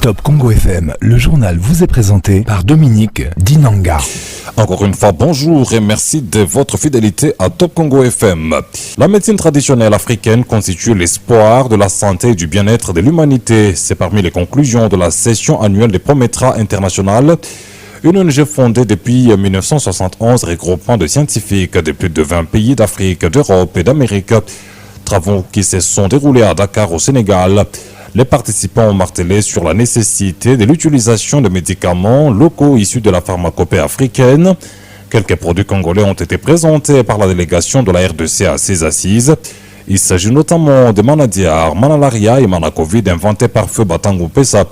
Top Congo FM, le journal vous est présenté par Dominique Dinanga. Encore une fois, bonjour et merci de votre fidélité à Top Congo FM. La médecine traditionnelle africaine constitue l'espoir de la santé et du bien-être de l'humanité. C'est parmi les conclusions de la session annuelle des Prometra International, une ONG fondée depuis 1971 regroupant de scientifiques de plus de 20 pays d'Afrique, d'Europe et d'Amérique. Travaux qui se sont déroulés à Dakar au Sénégal. Les participants ont martelé sur la nécessité de l'utilisation de médicaments locaux issus de la pharmacopée africaine. Quelques produits congolais ont été présentés par la délégation de la RDC à ces assises. Il s'agit notamment de Manadiar, Manalaria et Manacovid inventés par Feu Batango Pessa.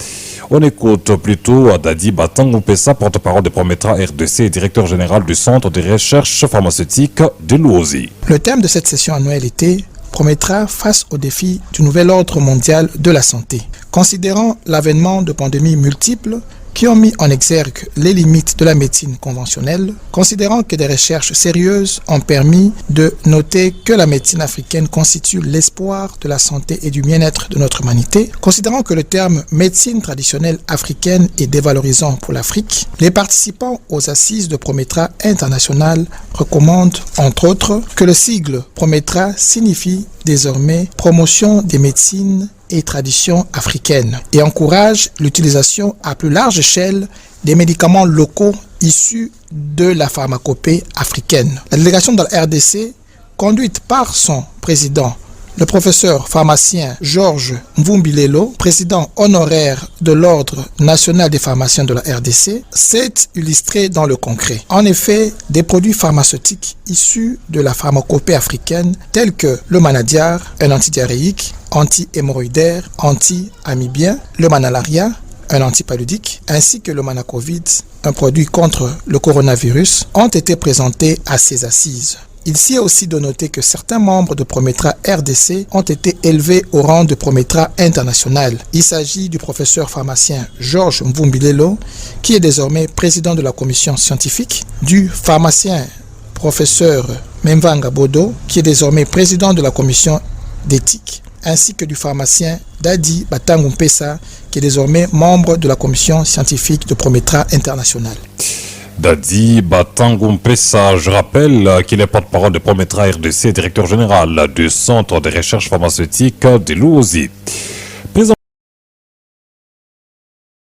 On écoute plutôt Dadi Batango Pessa, porte-parole de Prometra RDC et directeur général du Centre de recherche pharmaceutique de l'Ouosi. Le thème de cette session annuelle était Prometra face aux défis du nouvel ordre mondial de la santé. Considérant l'avènement de pandémies multiples qui ont mis en exergue les limites de la médecine conventionnelle, considérant que des recherches sérieuses ont permis de noter que la médecine africaine constitue l'espoir de la santé et du bien-être de notre humanité, considérant que le terme médecine traditionnelle africaine est dévalorisant pour l'Afrique, les participants aux assises de Prometra International recommandent, entre autres, que le sigle Prometra signifie désormais promotion des médecines et traditions africaines et encourage l'utilisation à plus large échelle des médicaments locaux issus de la pharmacopée africaine. La délégation de la RDC, conduite par son président, le professeur pharmacien Georges Mvumbilelo, président honoraire de l'Ordre national des pharmaciens de la RDC, s'est illustré dans le concret. En effet, des produits pharmaceutiques issus de la pharmacopée africaine, tels que le Manadiar, un antidiarrhéique, anti-hémorroïdaire, anti-amibien, le Manalaria, un antipaludique, ainsi que le Manacovid, un produit contre le coronavirus, ont été présentés à ces assises. Il s'y est aussi de noter que certains membres de Prometra RDC ont été élevés au rang de Prometra International. Il s'agit du professeur pharmacien Georges Mvumbilelo, qui est désormais président de la commission scientifique, du pharmacien professeur Memvanga Bodo, qui est désormais président de la commission d'éthique, ainsi que du pharmacien Dadi Batango Pessa, qui est désormais membre de la commission scientifique de Prometra International. Dadi Batango Pessa, je rappelle qu'il est porte-parole de Prometra RDC, directeur général du Centre de recherche pharmaceutique de l'Ouosi.